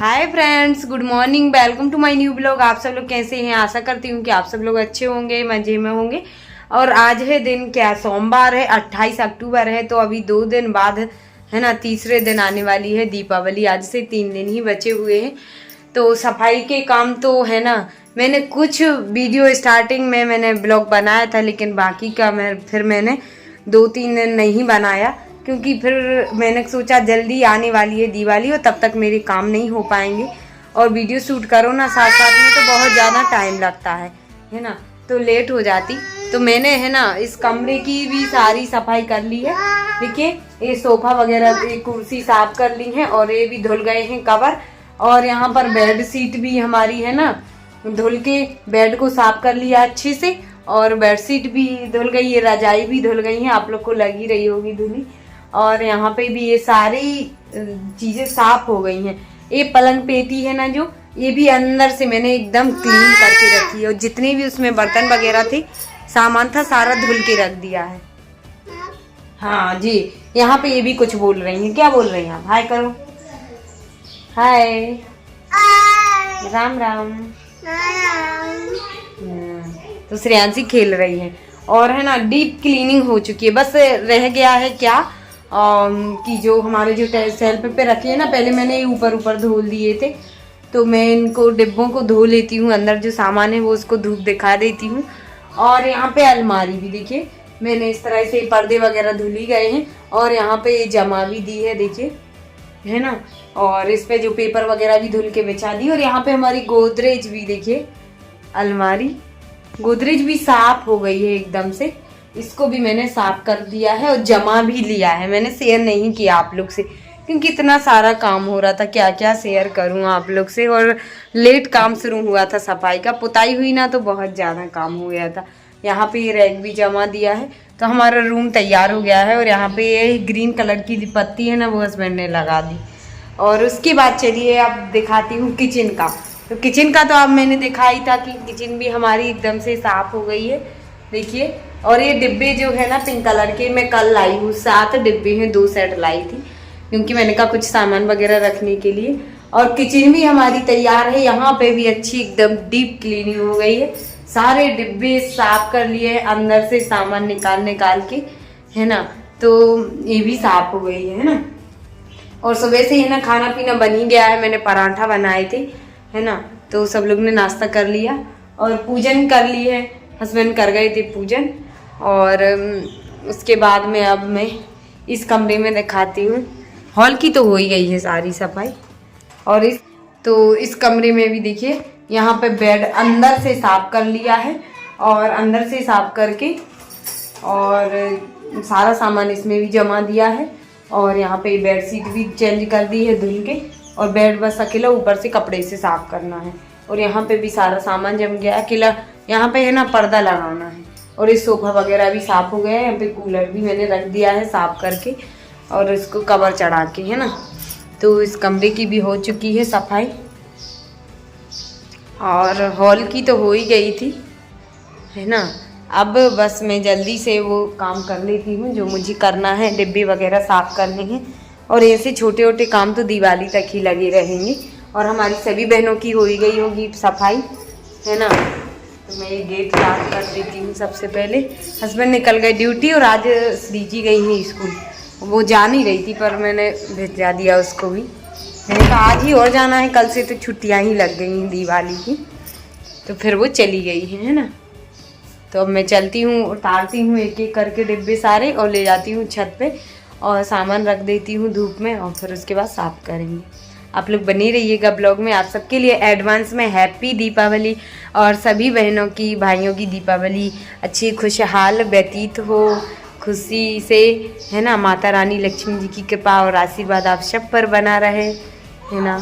Hi friends, good morning, welcome to my new blog. आप सब लोग कैसे हैं? आशा करती हूँ कि आप सब लोग अच्छे होंगे, मजे में होंगे। और आज है दिन क्या, सोमवार है, 28 अक्टूबर है। तो अभी 2 दिन बाद है ना, तीसरे दिन आने वाली है दीपावली। आज से 3 दिन ही बचे हुए हैं। तो सफाई के काम तो है ना, मैंने कुछ वीडियो स्टार्टिंग में मैंने ब्लॉग बनाया था, लेकिन बाकी का मैंने 2-3 दिन नहीं बनाया, क्योंकि फिर मैंने सोचा जल्दी आने वाली है दिवाली और तब तक मेरे काम नहीं हो पाएंगे। और वीडियो शूट करो ना साथ साथ में तो बहुत ज़्यादा टाइम लगता है ना, तो लेट हो जाती। तो मैंने है ना इस कमरे की भी सारी सफाई कर ली है। देखिए, ये सोफा वगैरह, ये कुर्सी साफ कर ली है और ये भी धुल गए हैं कवर। और यहाँ पर बेड शीट भी हमारी है ना, धुल के बेड को साफ कर लिया अच्छे से। और बेडशीट भी धुल गई है, रजाई भी धुल गई है, आप लोग को लगी रही होगी धुली। और यहाँ पे भी ये सारी चीजें साफ हो गई हैं। ये पलंग पेटी है ना, जो ये भी अंदर से मैंने एकदम क्लीन करके रखी है। और जितने भी उसमें बर्तन वगैरह थे, सामान था, सारा धुल के रख दिया है। हाँ जी, यहाँ पे ये भी कुछ बोल रही हैं। क्या बोल रही हैं आप? हाय करो। हाय, राम राम। तो श्रेयांशी खेल रही है। और है ना, डीप क्लीनिंग हो चुकी है। बस रह गया है क्या, कि जो हमारे जो शेल्फ पे रखे हैं ना, पहले मैंने ऊपर ऊपर धो दिए थे, तो मैं इनको डिब्बों को धो लेती हूँ। अंदर जो सामान है वो उसको धूप दिखा देती हूँ। और यहाँ पे अलमारी भी देखिए, मैंने इस तरह से पर्दे वगैरह धुल ही गए हैं। और यहाँ पे जमा भी दी है, देखिए, है ना। और इस पे जो पेपर वगैरह भी धुल के बिछा दी। और यहाँ पे हमारी गोदरेज भी देखिए, अलमारी गोदरेज भी साफ हो गई है एकदम से। इसको भी मैंने साफ कर दिया है और जमा भी लिया है। मैंने शेयर नहीं किया आप लोग से, क्योंकि इतना सारा काम हो रहा था, क्या क्या शेयर करूं आप लोग से। और लेट काम शुरू हुआ था सफाई का, पुताई हुई ना तो बहुत ज़्यादा काम हो गया था। यहाँ पे ये रैक भी जमा दिया है, तो हमारा रूम तैयार हो गया है। और यहाँ पे ये ग्रीन कलर की पत्ती है ना, वो हस्बैंड ने लगा दी। और उसके बाद चलिए अब दिखाती हूँ किचन का। तो किचन का तो अब मैंने दिखाई था कि किचन भी हमारी एकदम से साफ हो गई है, देखिए। और ये डिब्बे जो है ना पिंक कलर के, मैं कल लाई हूँ। 7 डिब्बे हैं, 2 सेट लाई थी, क्योंकि मैंने कहा कुछ सामान वगैरह रखने के लिए। और किचन भी हमारी तैयार है। यहाँ पे भी अच्छी एकदम डीप क्लीनिंग हो गई है। सारे डिब्बे साफ कर लिए हैं, अंदर से सामान निकाल के, है ना। तो ये भी साफ हो गई है ना। और सुबह से ही ना खाना पीना बन ही गया है। मैंने पराठा बनाए थे, है ना, तो सब लोग ने नाश्ता कर लिया और पूजन कर ली है। हस्बैंड कर गए थे पूजन। और उसके बाद में अब मैं इस कमरे में दिखाती हूँ। हॉल की तो हो ही गई है सारी सफाई। और इस कमरे में भी देखिए, यहाँ पे बेड अंदर से साफ कर लिया है। और अंदर से साफ करके और सारा सामान इसमें भी जमा दिया है। और यहाँ पे बेडशीट भी चेंज कर दी है धुल के। और बेड बस अकेला ऊपर से कपड़े से साफ करना है। और यहाँ पे भी सारा सामान जम गया अकेला। यहाँ पे है ना पर्दा लगाना है। और इस सोफा वगैरह भी साफ हो गया है। यहाँ पे कूलर भी मैंने रख दिया है साफ करके, और इसको कवर चढ़ा के, है ना। तो इस कमरे की भी हो चुकी है सफाई। और हॉल की तो हो ही गई थी, है ना। अब बस मैं जल्दी से वो काम कर लेती हूँ जो मुझे करना है। डिब्बे वगैरह साफ करने हैं। और ऐसे छोटे छोटे काम तो दिवाली तक ही लगे रहेंगे। और हमारी सभी बहनों की हो ही गई होगी सफाई, है ना। तो मैं ये गेट लॉक कर देती हूँ सबसे पहले। हस्बैंड निकल गए ड्यूटी और आज श्रीजी गई है स्कूल। वो जा नहीं रही थी, पर मैंने भेजा दिया उसको भी। मैंने कहा आज ही और जाना है, कल से तो छुट्टियाँ ही लग गई हैं दिवाली की। तो फिर वो चली गई है ना। तो अब मैं चलती हूँ, उतारती हूँ एक एक करके डिब्बे सारे और ले जाती हूँ छत पे और सामान रख देती हूँ धूप में। और फिर उसके बाद साफ करेंगे। आप लोग बने रहिएगा ब्लॉग में। आप सबके लिए एडवांस में हैप्पी दीपावली। और सभी बहनों की, भाइयों की दीपावली अच्छी खुशहाल व्यतीत हो, खुशी से, है ना। माता रानी लक्ष्मी जी की कृपा और आशीर्वाद आप सब पर बना रहे, है ना।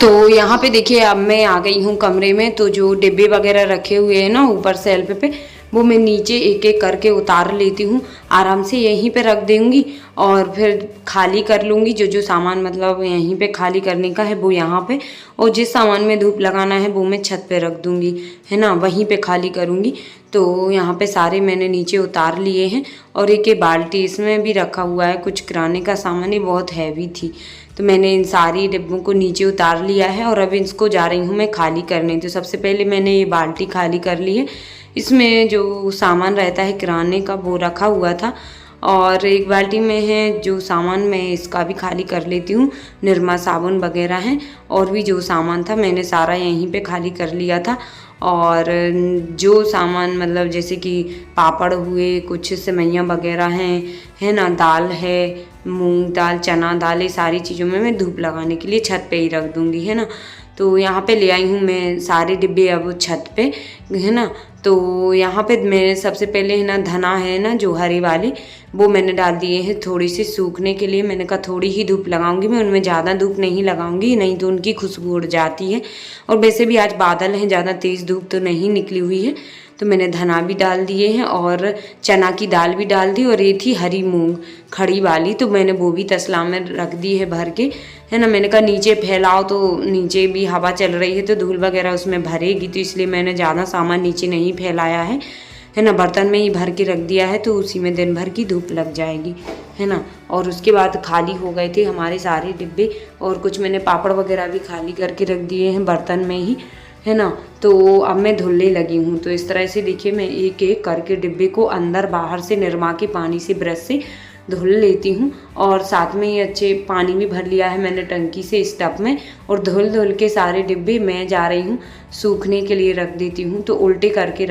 तो यहाँ पे देखिए, अब मैं आ गई हूँ कमरे में। तो जो डिब्बे वगैरह रखे हुए हैं ना ऊपर शेल्फ पे, वो मैं नीचे एक एक करके उतार लेती हूँ। आराम से यहीं पे रख दूँगी और फिर खाली कर लूँगी। जो जो सामान मतलब यहीं पे खाली करने का है वो यहाँ पे, और जिस सामान में धूप लगाना है वो मैं छत पे रख दूँगी, है ना, वहीं पे खाली करूँगी। तो यहाँ पे सारे मैंने नीचे उतार लिए हैं। और एक ये बाल्टी इसमें भी रखा हुआ है कुछ किराने का सामान, ही बहुत हैवी थी, तो मैंने इन सारी डिब्बों को नीचे उतार लिया है और अब इसको जा रही हूँ मैं खाली करने। तो सबसे पहले मैंने ये बाल्टी खाली कर ली है, इसमें जो सामान रहता है किराने का वो रखा हुआ था, और एक बाल्टी में है जो सामान मैं इसका भी खाली कर लेती हूँ, निरमा साबुन वगैरह हैं, और भी जो सामान था मैंने सारा यहीं पे खाली कर लिया था। और जो सामान मतलब जैसे कि पापड़ हुए, कुछ सेवइयाँ वगैरह हैं, है ना, दाल है, मूंग दाल, चना दाल, ये सारी चीज़ों में मैं धूप लगाने के लिए छत पे ही रख दूँगी, है ना। तो यहाँ पे ले आई हूँ मैं सारे डिब्बे अब छत पे, है ना। तो यहाँ पे मैंने सबसे पहले है ना धना है ना जो हरी वाली, वो मैंने डाल दिए हैं थोड़ी सी सूखने के लिए। मैंने कहा थोड़ी ही धूप लगाऊंगी मैं, उनमें ज़्यादा धूप नहीं लगाऊंगी, नहीं तो उनकी खुशबू उड़ जाती है। और वैसे भी आज बादल हैं, ज़्यादा तेज़ धूप तो नहीं निकली हुई है। तो मैंने धना भी डाल दिए हैं और चना की दाल भी डाल दी, और ये थी हरी मूंग खड़ी वाली, तो मैंने वो भी तसला में रख दी है भर के, है ना। मैंने कहा नीचे फैलाओ, तो नीचे भी हवा चल रही है तो धूल वगैरह उसमें भरेगी, तो इसलिए मैंने ज़्यादा सामान नीचे नहीं फैलाया है ना, बर्तन में ही भर के रख दिया है, तो उसी में दिन भर की धूप लग जाएगी, है ना। और उसके बाद खाली हो गए थे हमारे सारे डिब्बे, और कुछ मैंने पापड़ वगैरह भी खाली करके रख दिए हैं बर्तन में ही, है ना। तो अब मैं धुलने लगी हूँ। तो इस तरह से देखिए मैं एक एक करके डिब्बे को अंदर बाहर से निरमा के पानी से ब्रश से धुल लेती हूँ, और साथ में ही अच्छे पानी भी भर लिया है मैंने टंकी से इस टब में, और धुल के सारे डिब्बे मैं जा रही हूँ सूखने के लिए रख देती हूँ। तो उल्टे करके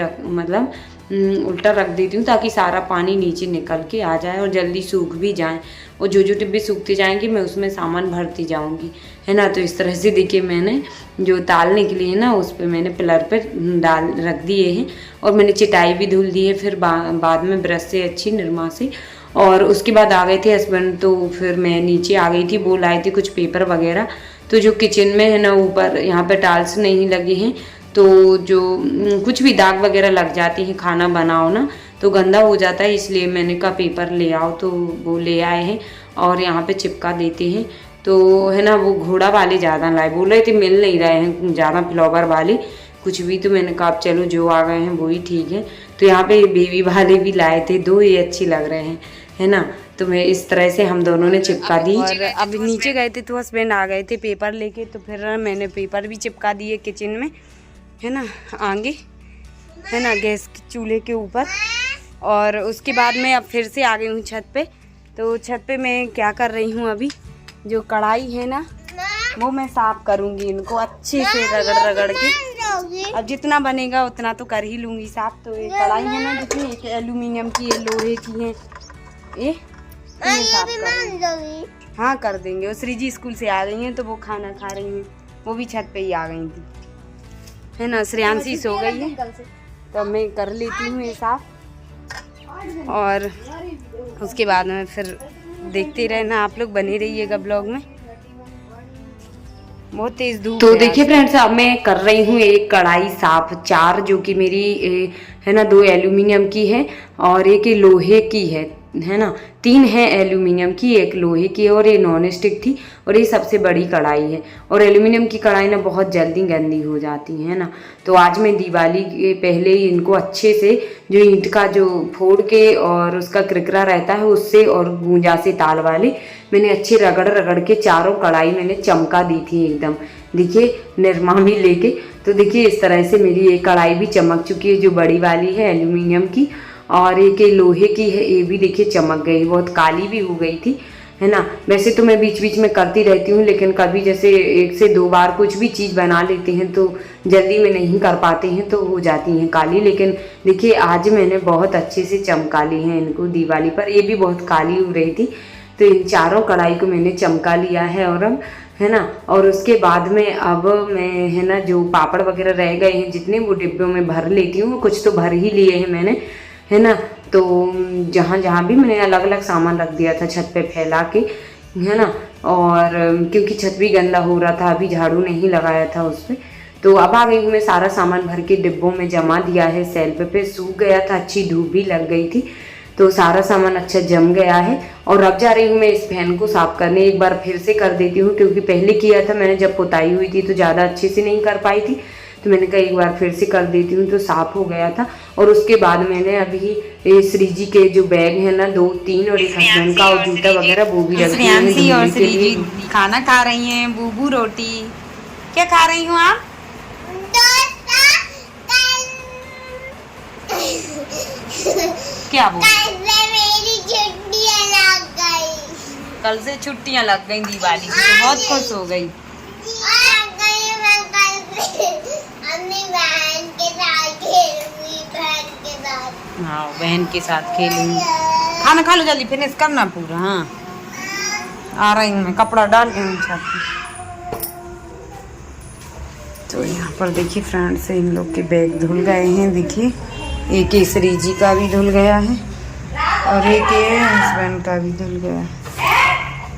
उल्टा रख देती हूँ ताकि सारा पानी नीचे निकल के आ जाए और जल्दी सूख भी जाए, और जो डिब्बे सूखते जाएंगे मैं उसमें सामान भरती जाऊँगी, है ना। तो इस तरह से देखिए मैंने जो तालने के लिए ना उस पर मैंने पिलर पे डाल रख दिए हैं, और मैंने चटाई भी धुल दी है फिर बाद में ब्रश से अच्छी निरमा से। और उसके बाद आ गए थे हस्बैंड, तो फिर मैं नीचे आ गई थी, वो लाए थे कुछ पेपर वगैरह। तो जो किचन में है ना ऊपर यहाँ पे टाइल्स नहीं लगे हैं, तो जो कुछ भी दाग वगैरह लग जाती है, खाना बनाओ ना तो गंदा हो जाता है, इसलिए मैंने कहा पेपर ले आओ, तो वो ले आए हैं और यहाँ पे चिपका देते हैं। तो है ना वो घोड़ा वाले ज़्यादा लाए, बोल रहे थे मिल नहीं रहे हैं ज़्यादा फ्लावर वाले कुछ भी, तो मैंने कहा चलो जो आ गए हैं वो ही ठीक है। तो यहाँ पे बेबी वाले भी लाए थे दो, ये अच्छी लग रहे हैं, है ना। तो मैं इस तरह से हम दोनों ने चिपका दी। और अब नीचे गए थे तो हस्बैंड आ गए थे पेपर लेके, तो फिर मैंने पेपर भी चिपका दिए किचन में, है ना, आगे, है ना, गैस के चूल्हे के ऊपर। और उसके बाद मैं अब फिर से आ गई हूँ छत पे। तो छत पे मैं क्या कर रही हूँ, अभी जो कढ़ाई है ना वो मैं साफ करूँगी, इनको अच्छे से रगड़ के। अब जितना बनेगा उतना तो कर ही लूँगी साफ। तो ये कढ़ाई है ना जितनी, एक एल्यूमिनियम की है, लोहे की है, ये साफ कर, हाँ कर देंगे। वो श्रीजी स्कूल से आ गई हैं तो वो खाना खा रही हैं, वो भी छत पे ही आ गई थी, है ना। श्रेयांशी सो गई है तो मैं कर लेती हूँ ये साफ, और उसके बाद में फिर देखते रहना आप लोग, बने रहिएगा ब्लॉग में। बहुत तेज धूप। तो देखिए फ्रेंड्स अब मैं कर रही हूँ एक कढ़ाई साफ, चार जो कि मेरी है ना, दो एल्यूमिनियम की है और एक लोहे की है ना, तीन है एल्यूमिनियम की, एक लोहे की, और ये नॉन स्टिक थी, और ये सबसे बड़ी कढ़ाई है। और एल्यूमिनियम की कढ़ाई ना बहुत जल्दी गंदी हो जाती है ना। तो आज मैं दिवाली के पहले ही इनको अच्छे से जो ईंट का जो फोड़ के और उसका किरकिरा रहता है उससे और गूंजा से ताल वाले मैंने अच्छे रगड़ के चारों कढ़ाई मैंने चमका दी थी एकदम, देखिए निरमा भी लेके। तो देखिए इस तरह से मेरी ये कढ़ाई भी चमक चुकी है, जो बड़ी वाली है एल्यूमिनियम की, और एक लोहे की है, ये भी देखिए चमक गई, बहुत काली भी हो गई थी, है ना। वैसे तो मैं बीच बीच में करती रहती हूँ, लेकिन कभी जैसे एक से दो बार कुछ भी चीज़ बना लेते हैं तो जल्दी में नहीं कर पाते हैं तो हो जाती हैं काली। लेकिन देखिए आज मैंने बहुत अच्छे से चमका ली हैं इनको दिवाली पर, ये भी बहुत काली हो रही थी। तो इन चारों कढ़ाई को मैंने चमका लिया है, और अब है ना, और उसके बाद में अब मैं है ना जो पापड़ वगैरह रह गए हैं जितने वो डिब्बों में भर लेती हूँ, कुछ तो भर ही लिए हैं मैंने, है ना। तो जहाँ जहाँ भी मैंने अलग अलग सामान रख दिया था छत पे फैला के, है ना, और क्योंकि छत भी गंदा हो रहा था, अभी झाड़ू नहीं लगाया था उस पर। तो अब आ गई हूँ मैं, सारा सामान भर के डिब्बों में जमा दिया है, सेल्फ पे सूख गया था, अच्छी धूप भी लग गई थी, तो सारा सामान अच्छा जम गया है। और अब जा रही हूँ मैं इस फैन को साफ करने, एक बार फिर से कर देती हूँ, क्योंकि पहले किया था मैंने जब पुताई हुई थी तो ज़्यादा अच्छे से नहीं कर पाई थी, तो मैंने कहा एक बार फिर से कर देती हूँ, तो साफ हो गया था। और उसके बाद मैंने अभी श्री जी के जो बैग है ना 2-3 और एक हस्बैंड का और जूता वगैरह वो भी रख दिए हैं धुलने के लिए। खाना खा रही हैं बूबू रोटी। क्या खा रही हूँ आप? क्या बोल? कल से छुट्टियां लग गई दिवाली की, तो बहुत खुश हो गई। हाँ बहन के साथ खेलूंगी। खाना खा लो जल्दी, फिनिश करना पूरा। हाँ आ रही हूँ मैं, कपड़ा डाल के छत पे। तो यहाँ पर देखिए फ्रेंड्स इन लोग के बैग धुल गए हैं। देखिए एक केसरी जी का भी धुल गया है और एक हस्बैंड का भी धुल गया है,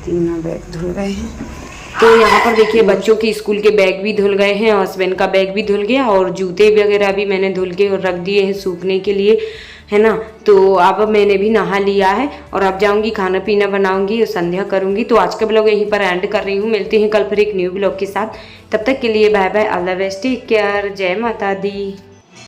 तीनों बैग धुल गए हैं। तो यहाँ पर देखिए बच्चों के स्कूल के बैग भी धुल गए हैं, हस्बैंड का बैग भी धुल गया और जूते वगैरह भी मैंने धुल के और रख दिए हैं सूखने के लिए, है ना। तो अब मैंने भी नहा लिया है और अब जाऊंगी खाना पीना बनाऊंगी और संध्या करूंगी। तो आज का ब्लॉग यहीं पर एंड कर रही हूँ, मिलते हैं कल फिर एक न्यू ब्लॉग के साथ। तब तक के लिए bye bye, all the best, take care, जय माता दी।